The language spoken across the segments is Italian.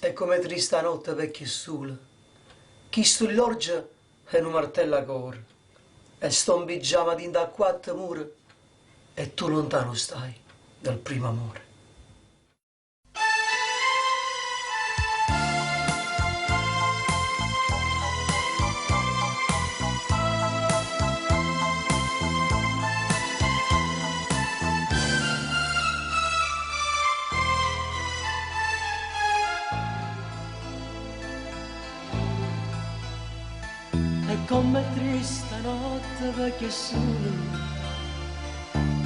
è come trista notte vecchia e sola, chi stull'orgia e un martello a cor, e sto in pigiama dinda a quattro mura, e tu lontano stai dal primo amore. È come triste notte perché solo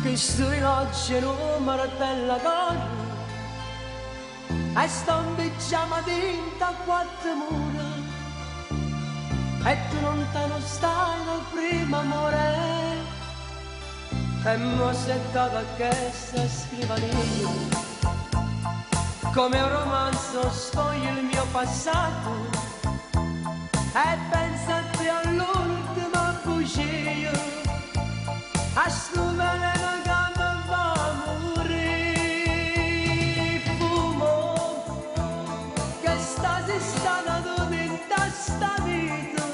che sui oggi non martella corre e sto in pigiama dinta a quattro mura e tu lontano stai dal primo amore e mo settata a questa scrivania come un romanzo sfoglio il mio passato e pensate all'ultima bugia, a sto veleno che mi fa morire. Fumo, che stasi stata tutta in sta vita.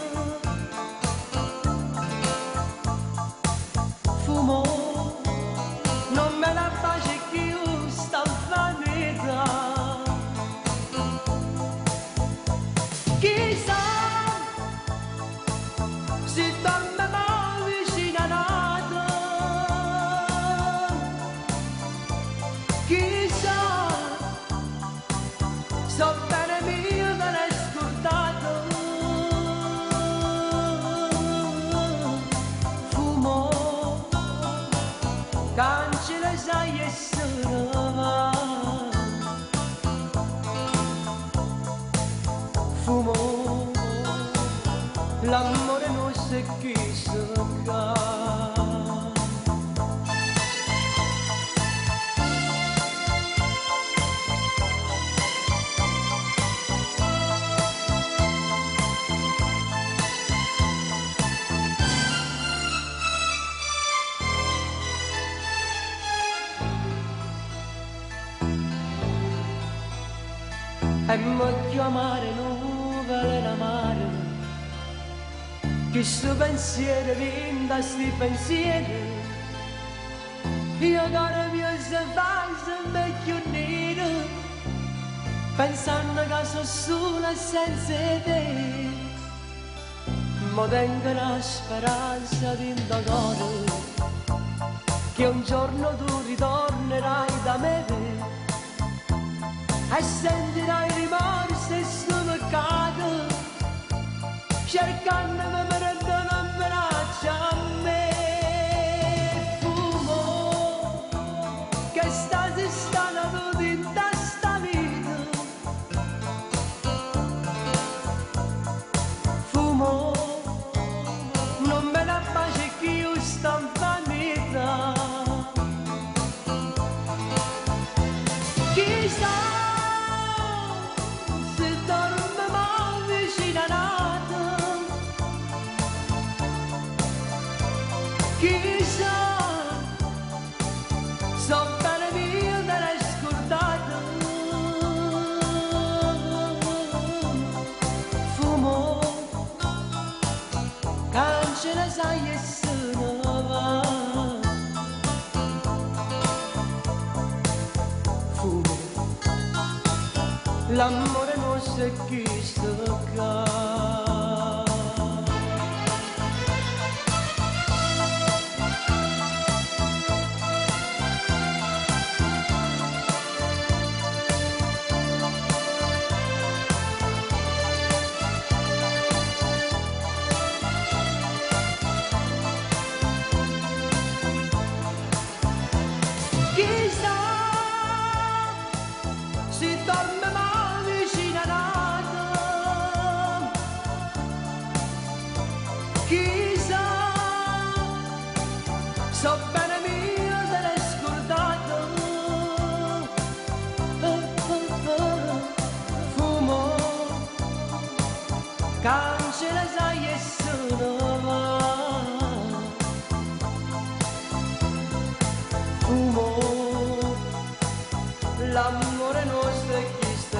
Fumo, non me la pace più sta vanità. Chissà si torna mai vicino a nata, chissà, so bene mio me l'hai scordato, fumo, cancella sai essere va, fumo, l'amore non si chissà. E meglio amare non vale l'amare, che sto pensiero vinta sti pensieri, io caro mio se fai se vecchio nero, pensando che sono sola senza te, ma tengo la speranza di un cuore, che un giorno tu ritornerai da me, e sentirai rimorso e sto peccato, cercandomi per dare un braccio a me. Fumo, che stasi stata tutta in sta vita. Fumo, non me la pace che io sto in vanità. Chissà chissà, so bene mio me l'hai scordato, fumo, cancella sai essere va, fumo, l'amore non si chissà. Chissà, si torna mai vicino a nata, chissà, so bene mio te l'hai scordato, fumo, cancella sai essere va, fumo, l'amore nostro è chi sta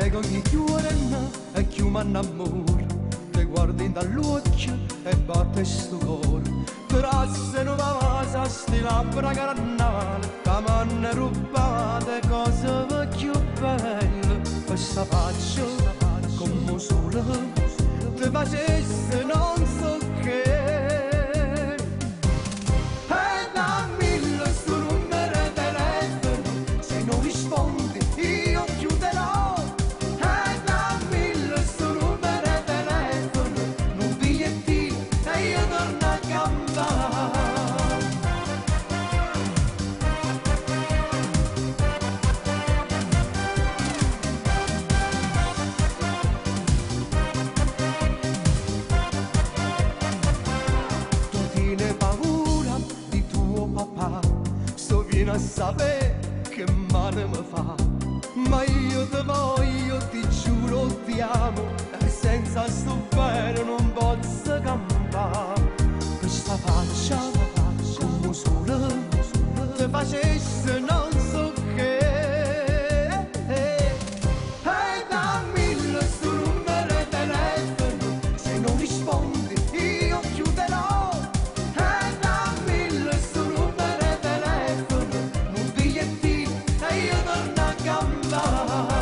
che ogni giorno e più m'annamoro, ti guardi dall'occhio e batte sto cuore, trasse nuova vasa, sti labbra carnavale, che m'hanno rubate cose più belle, questa faccia come sole, ti facesse non so che. A sapere che male mi fa, ma io ti voglio, ti giuro, ti amo, e senza sto bene non posso campare. Questa faccia come sole ti facesse non so che. E dammi il suo numero di telefono, se non rispondi io chiuderò. E dammi il suo numero di telefono, un bigliettino e io torno a campare.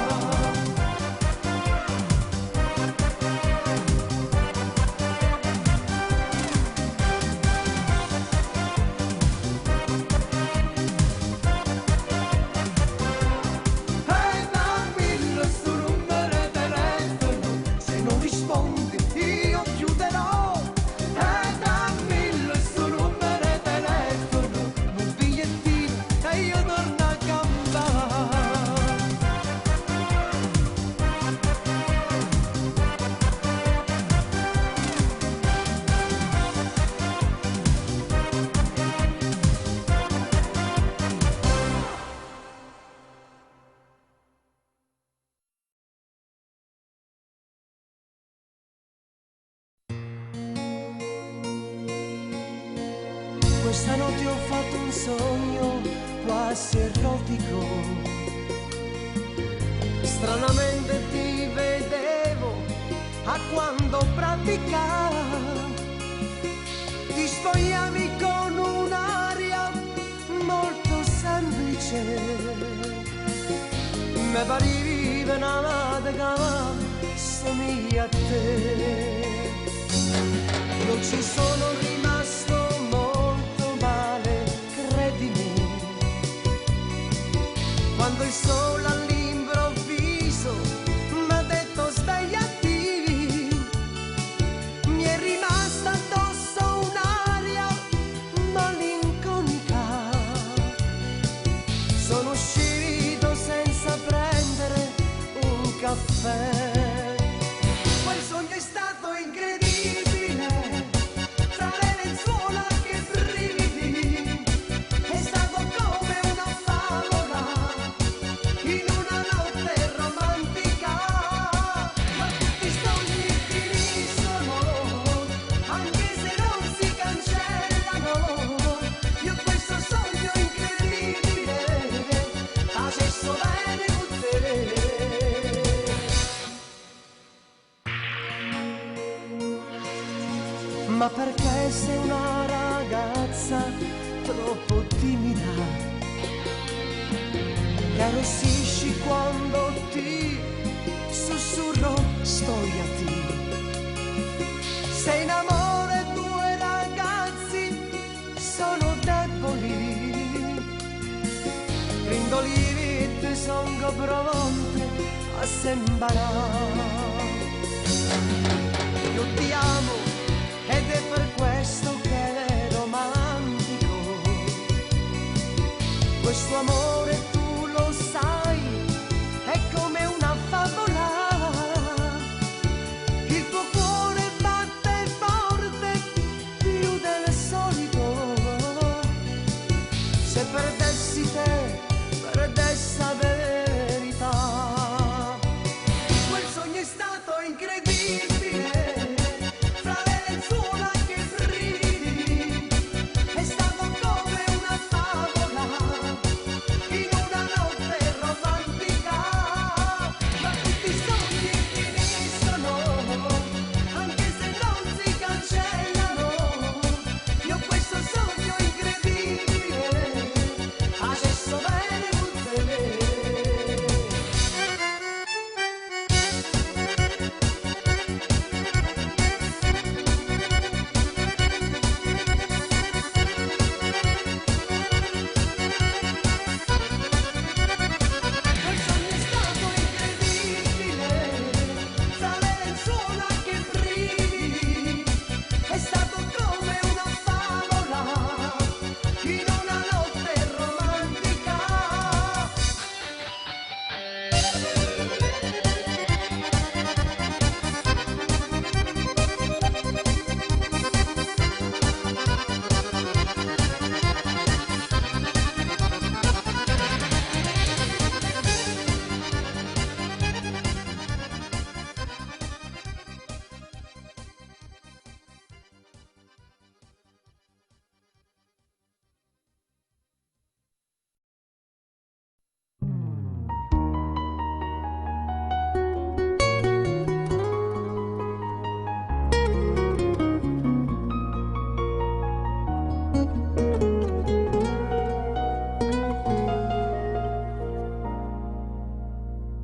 Questa notte ho fatto un sogno quasi erotico, stranamente ti vedevo a quando praticavo, ti spogliavi con un'aria molto semplice, mi pareva una matica somiglia a te. Non ci sono rimasto molto male, credimi, quando il sole all'improvviso m'ha detto svegliati, mi è rimasta addosso un'aria malinconica, sono uscito senza prendere un caffè. Quel sogno è stato incredibile, tra le lenzuola che brividi, è stato come una favola in una notte romantica, ma tutti i sogni finiscono, anche se non si cancellano. Io questo sogno incredibile faccio bene con te. Ma perché sei una ragazza troppo timida, che arrossisci quando ti sussurro stogliati. Sei in amore, due ragazzi sono deboli, brindolivi ti sono pronte a sembrare. Io ti amo ed è per questo che è romantico, questo amore tu lo sai, è come una favola, il tuo cuore batte forte più del solito, se perdessi te, perdessi la verità. Quel sogno è stato incredibile, fra le lenzuola che brividi, è stato come una favola in una notte romantica, ma tutti i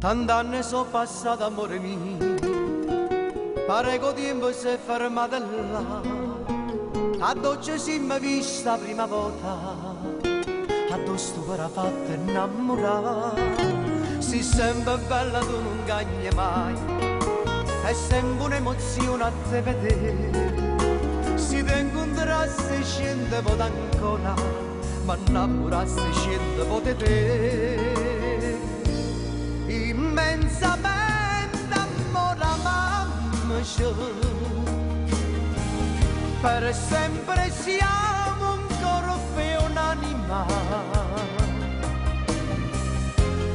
Tanti anni sono passati, amore mio, pare che il tempo si è fermato là. A dolce si mi vista la prima volta, a dove stupora fatta innamorare. Si sempre bella tu non cagni mai, è sempre un'emozione a te vedere. Si te incontrasse scende vota ancora, ma innamorasse scende vota te. Immensamente amore mamma c'è, per sempre siamo un corpo e un'anima.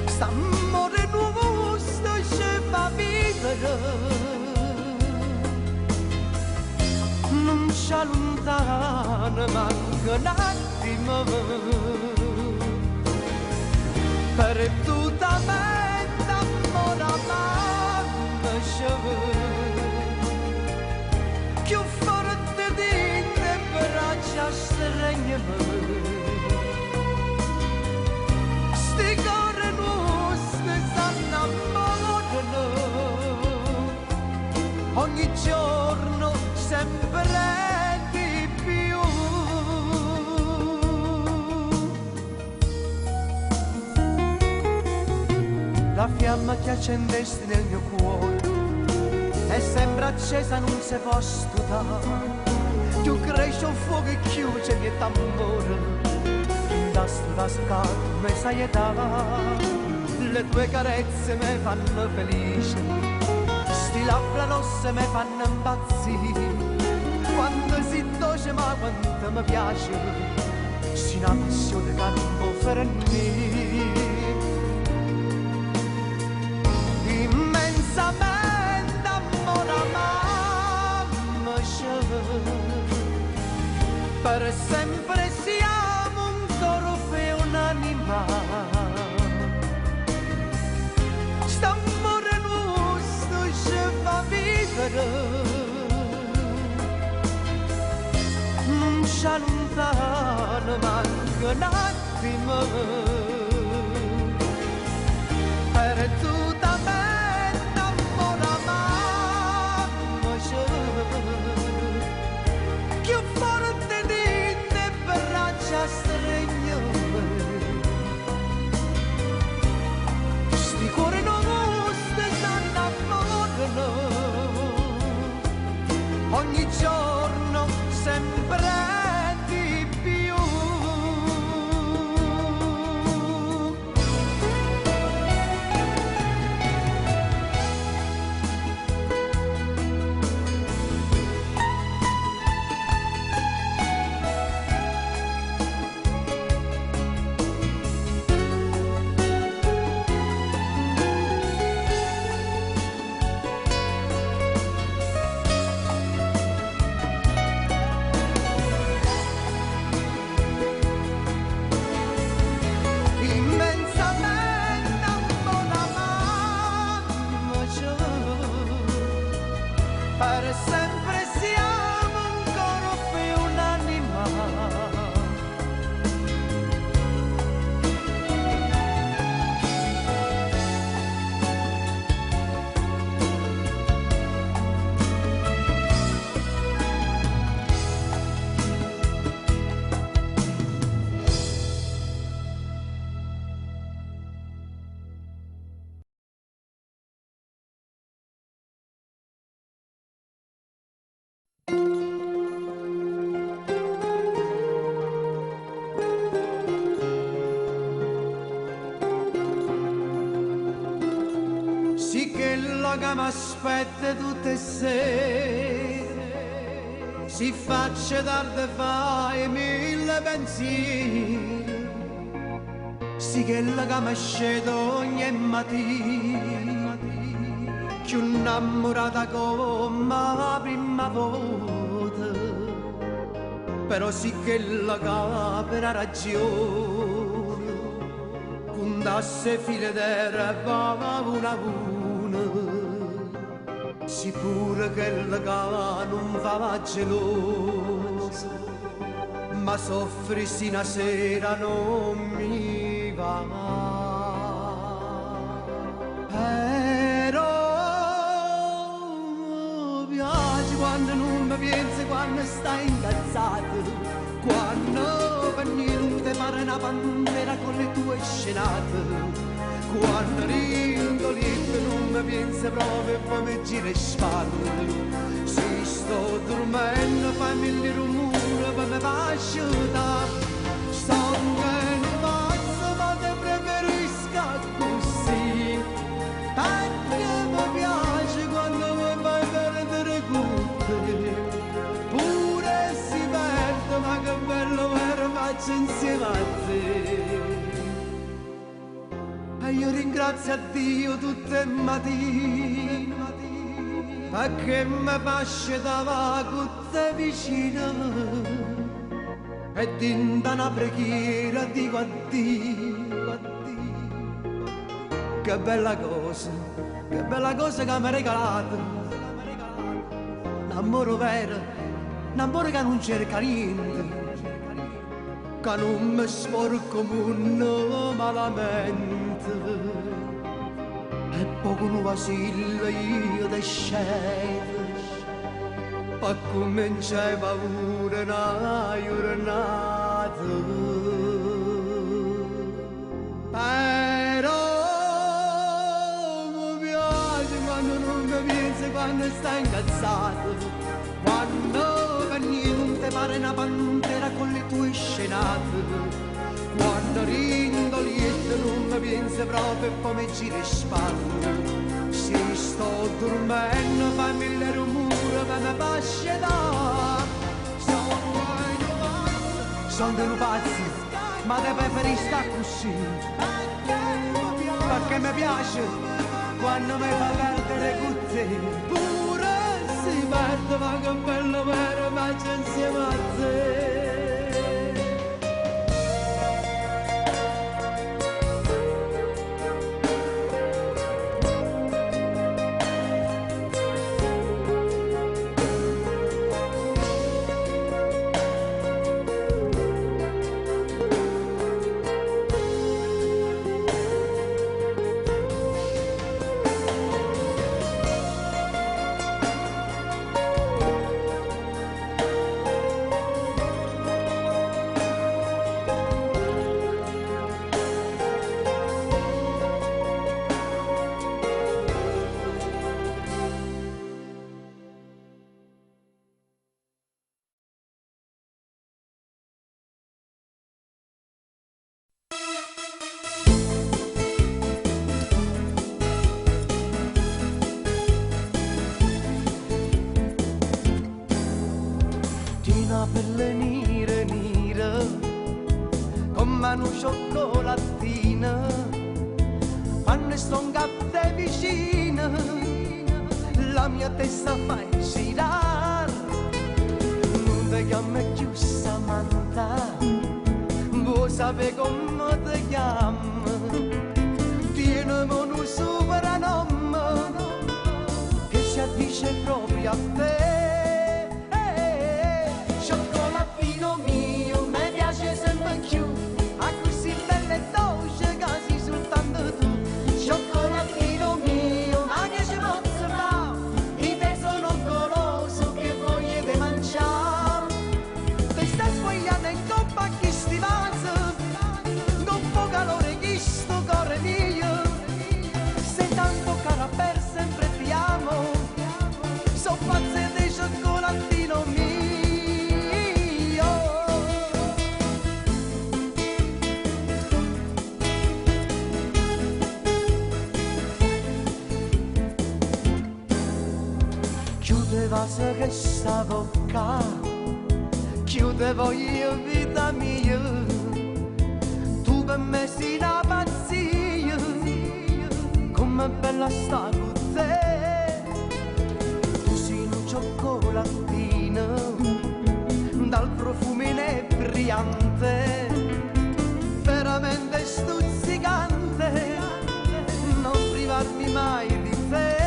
St'amore nuovo ci fa vivere, non ci allontana manco un attimo, per tutta mente amore mamma c'è, più forte di te braccia stregnami. Sti cuore nostri s'annamorano, ogni giorno sempre di più. La fiamma che accendesti nel mio cuore è sempre accesa, non si può stutare. Più cresce un fuoco e chiude il mio tamburo, da stiva scalma e saietà. Le tue carezze mi fanno felice, sti labbra rosse mi fanno impazzire. Quando si dolce ma quanto mi piace, c'è una passione che non può fermare. Immensamente amore mamma c'è, per sempre siamo un corpo e un'anima. St'amore nostro ci fa vivere, non ci allontana manco un attimo, per tutta mente amore mamma c'è, più forte di te braccia stregnami. Sti cuori nostri s'annamorano, ogni giorno sempre di più. Immensamente amore mamma c'è, per sempre siamo un corpo e un'anima. Sì che la che m'aspetta tutte le sere, si faccia tardi fai mille pensieri. Sì che la che mi scedo ogni mattina, più innamorata come la prima volta. Però sì che la che per ragione condasse file d'erba una a una, sicuro che il cane non va geloso, ma soffri se una sera non mi va. pensi quando stai incazzato, quando per niente pare una pantera con le tue scenate, quando rindolietto non mi pensi proprio e poi mi gira le spalle. Se sto dormendo fai mille rumori per me fasciare, sto un pazzo ma te preferisco così, perché mi piace quando mi fai perdere tutte, pure si perde ma che bello vero faccio insieme a te. E io ringrazio a Dio tutte le mattine perché mi fascia da con te vicino a me, e dinda una preghiera dico a Dio, che bella cosa che mi ha regalato, l'amore vero, l'amore che non cerca niente, che non mi sporco munno malamente, e poco non vacilla io te scelgo, per cominciare paura una giornata. Però mi piace quando non mi pensi, quando stai incazzato, quando per niente pare una pantera con le tue scenate, quando rindolietto non mi pensi proprio e poi mi giri le spalle. Se sto dormendo fai mille rumori per me fascia da, sono dei pazzi ma te preferisci sta così, perché mi piace quando mi fa perdere con te, pure si perde ma che bello vero faccio insieme a te. Pelle nera, come una cioccolatina, quando sto un caffè vicino, la mia testa fa girare, non ti chiami più Samantha, vuoi sapere come ti chiami, tienimi un soprannome, che ci addice proprio a te. Chiudeva che stavo qua, chiudevo io vita mia, tu per me sei una pazzia, come bella sta con te, tu sei un cioccolatino, dal profumo inebriante, veramente stuzzicante, non privarmi mai di te.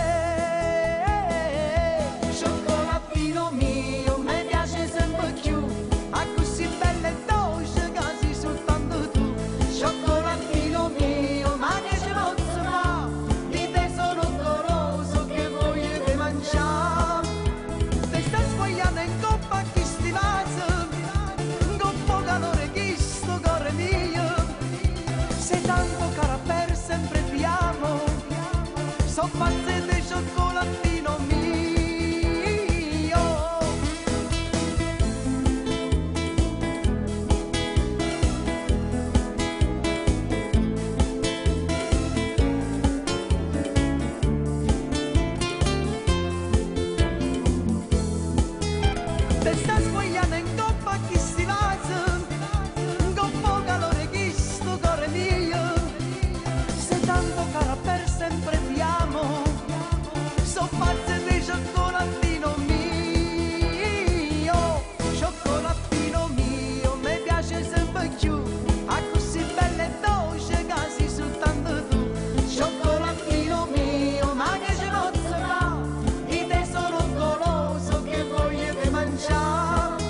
so pazze di cioccolatino mio. Te sta sguagliata in coppa a chi si vasa, con poco calore chi sto cuore mio, sei tanto cara per sempre ti amo, so pazze di cioccolatino mio, mi piace sempre più, a così bella e dolce che sei soltanto tu, cioccolatino mio, ma che ce posso fare, di te sono goloso che voglio di mangiare.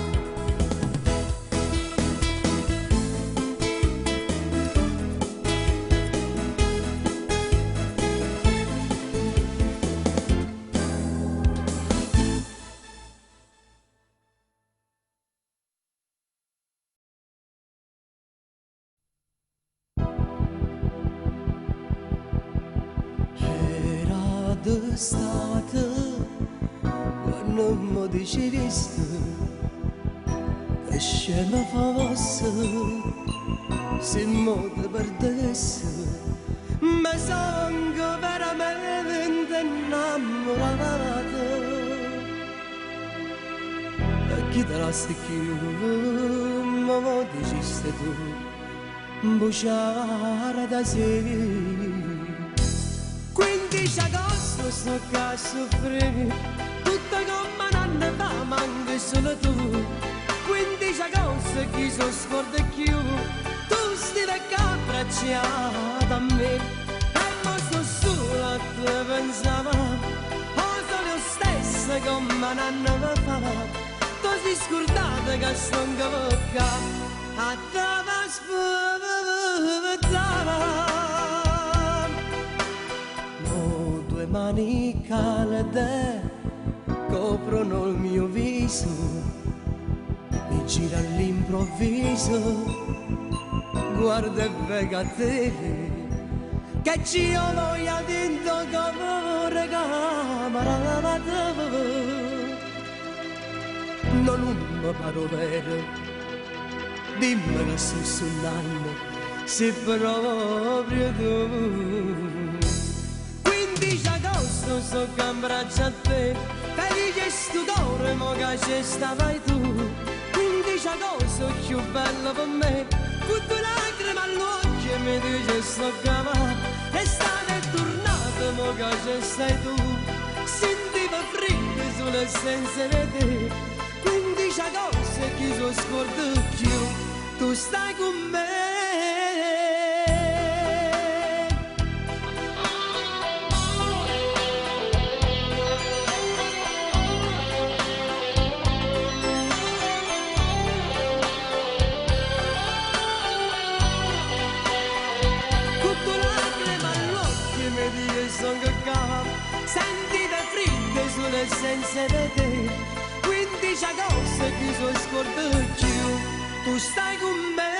Era d'estate quando mi dicesti che scena fosse se mo ti perdessi, mi sono veramente innamorata e chi te la sei più mi dicesti tu bruciare da sé. 15 agosto sto qua a soffrire, tutta come un anno fa manca solo tu. 15 agosto chi so scorda più, tu stai qua abbracciata a me. E mo sto sola a te pensava, oh sono io stessa come un anno fa. Tu sei scordata che sto in cavocca, a te aspettava. Mani calde coprono il mio viso, mi gira all'improvviso, guarda e vega te, che ci ho voglia dentro come recamera. Non mi paro vero, dimmi che sto sognando, se proprio tu. 15 agosto so che abbraccio a te, felice stupore mo che ci stavai tu. 15 agosto più bello per me, con due lacrime all'occhio mi dice sto cavà. Estate è tornata mo che ci stai tu, sentiva freddo sulle senza di te. 15 agosto chi so scordo più, tu stai con me. Sentite fritte sulle senza di te, 15 agosto chi so scordo più, tu stai con me.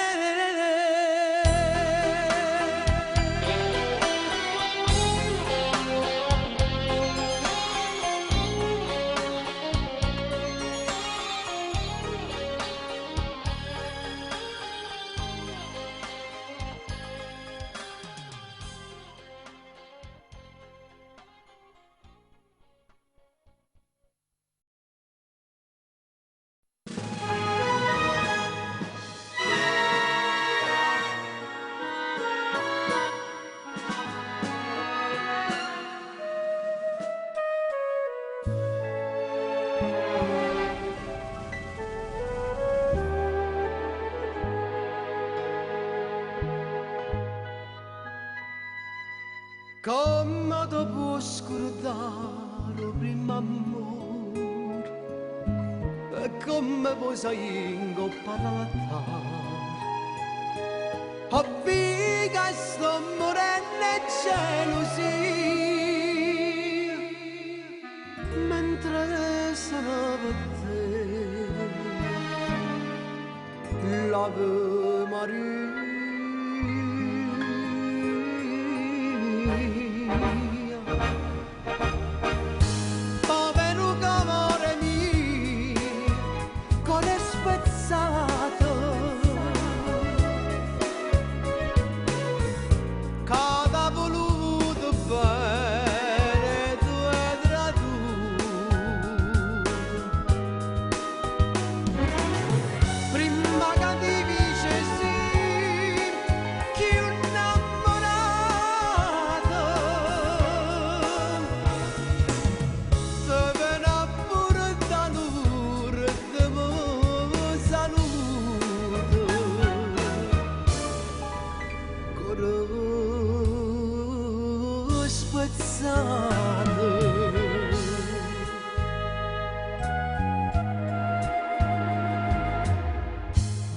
Come ti può scordare prima amore, e come poi sei ingoppata. Ho visto che sto morendo e gelosia, mentre sono per te, l'Ave Maria. spezzate.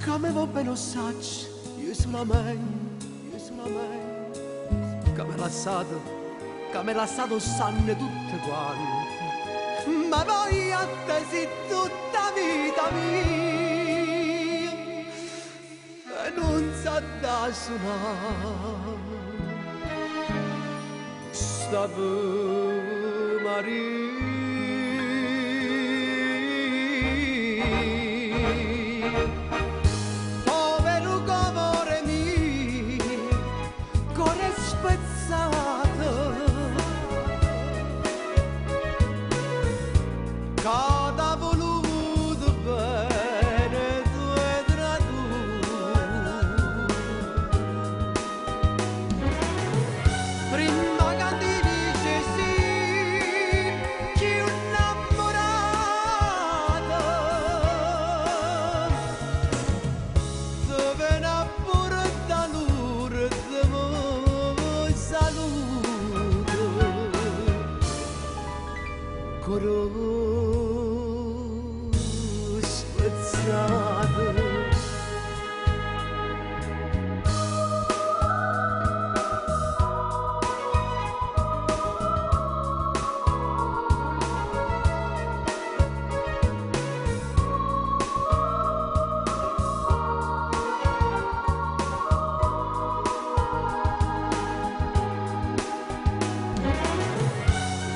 Come va bene saggio, io solamente, che mi lasciato sanno tutte quante, ma poi a te sei tutta vita mia e non sa da suonare sta Ave Maria. Cada voluto bene due prima che ti dice sì, chi innamorata dove ne pure da loro ti saluto spezzate.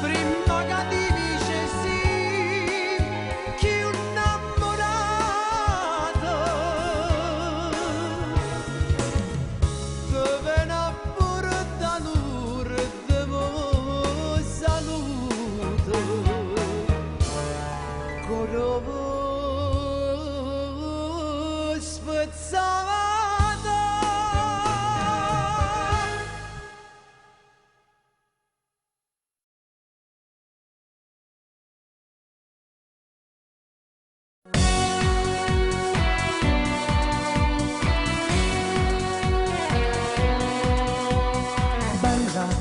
Prima che ti dice sì, chi innamorato dove ne pure da loro ti saluto coro spezzata.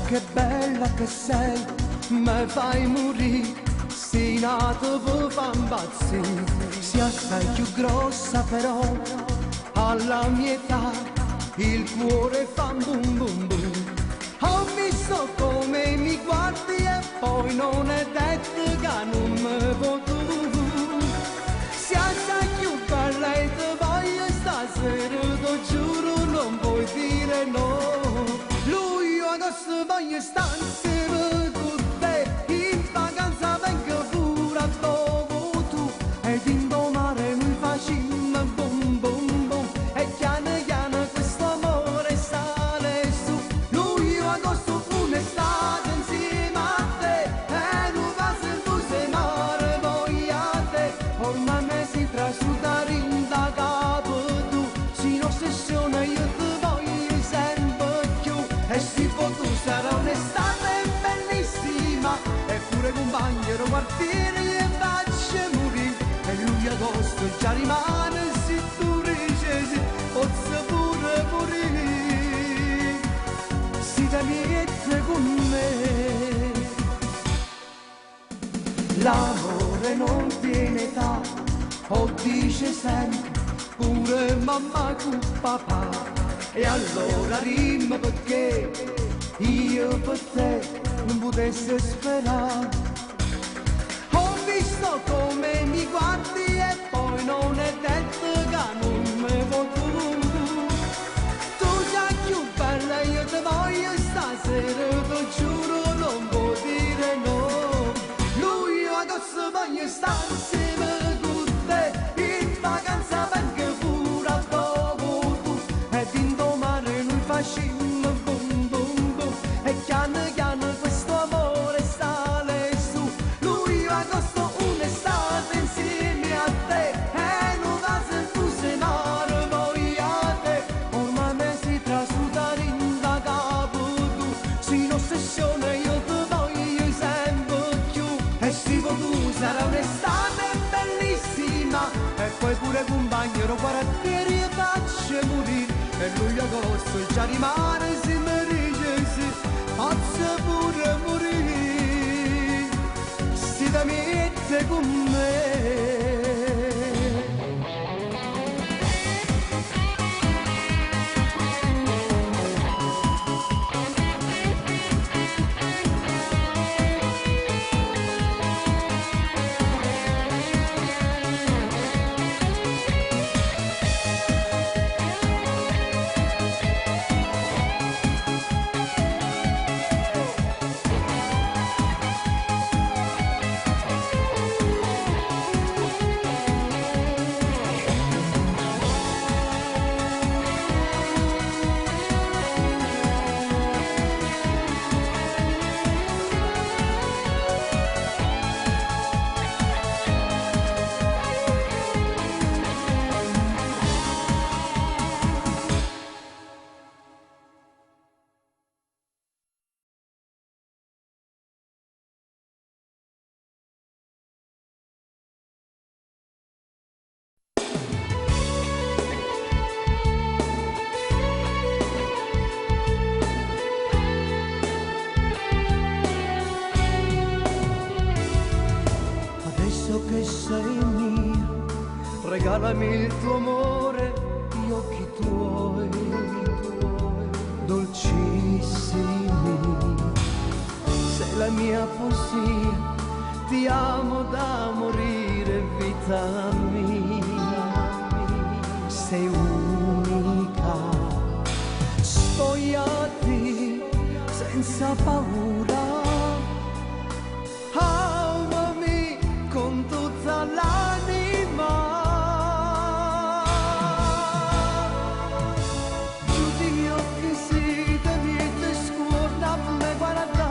Che bella che sei, mi fai morire, sei nato per far impazzire, sei assai più grossa però, alla mia età, il cuore fa bum bum bum. Ho visto come mi guardi e poi non è detto che non mi vuoi tu. Sei assai più bella e ti voglio stasera, ti giuro non puoi dire no. Adesso voglio stare insieme con te, in vacanza vengo pure a dopo tu, ed in domare noi facciamo bum bum bum, e piano piano questo amore sale su. Luglio, agosto, un'estate insieme a te, e non va se tu sei mare voglia te, ormai me si trasudare in da capo tu, si ossessione io ti voglio sempre più, e si può tu sarà un'estate bellissima, eppure compagno quartiere e faccia morire, e luglio agosto già rimane, se tu dici sì, posso pure morire, si da niente con me. L'amore non tiene età, o dice sempre, pure mamma con papà, e allora dimmi perché io per te non potessi sperare. Ho visto come mi guardi e poi non è detto che non mi vuoi tu. Tu sei più bella, io ti voglio stasera, ti giuro non puoi dire no. Lui adesso voglio stare insieme con te, in vacanza vengo pure a dopo tu, ed in domani noi facciamo bum bum bum, e piano piano questo amore sale su. Luglio, agosto, un'estate insieme a te, e non va se tu sei mare voglia te, ormai me si trasudare in da capo tu, si in ossessione io ti voglio sempre più, e si può tu sarà un'estate bellissima, e poi pure compagno lo quartieri e faccia morire, e luglio agosto già rimane se mi dice sì, posso pure morire se ti metti con me. Che sei mia, regalami il tuo amore, gli occhi tuoi, dolcissimi. Sei la mia poesia, ti amo da morire, vita mia. Sei unica, spogliati senza paura. Con tutta l'anima, chiudi gli occhi, sì, te mi scorda, me guarda,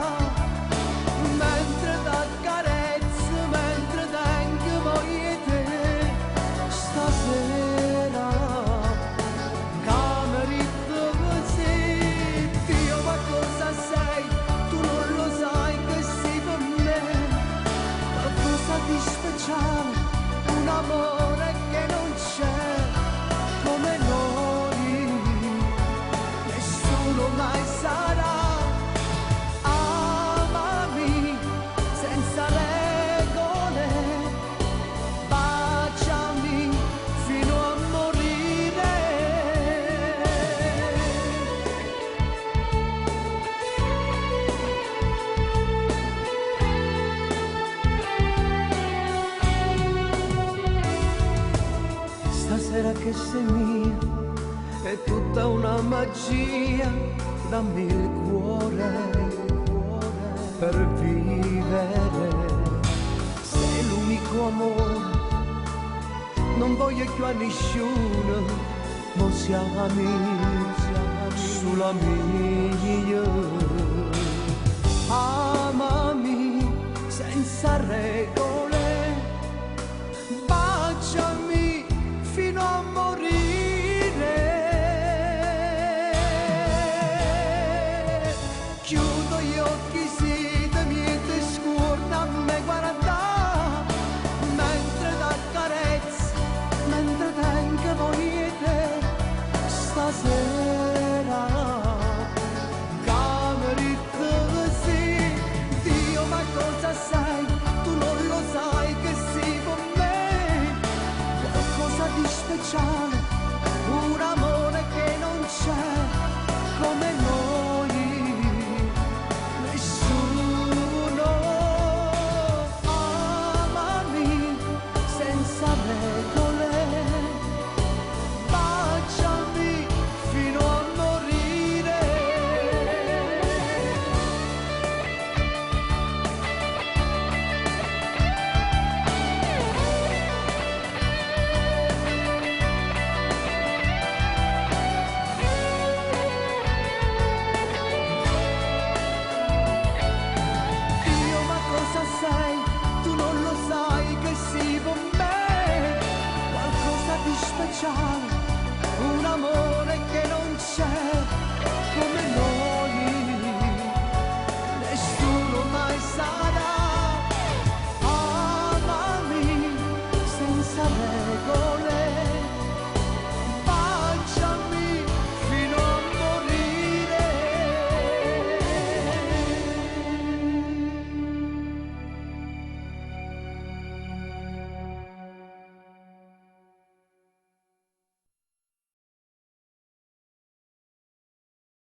mentre t'accarezzo, mentre tengo voglia te, stasera, cameri dove sei, Dio ma cosa sei, tu non lo sai che sei per me. Di speciale, un amore che non c'è come noi, nessuno mai sarà. Amami senza regole, baciami fino a morire. Stasera che sei mia è tutta una magia, dammi il cuore per vivere. Sei l'unico amore, non voglio più a nessuno, ma siamo sulla mia. Amami senza regole.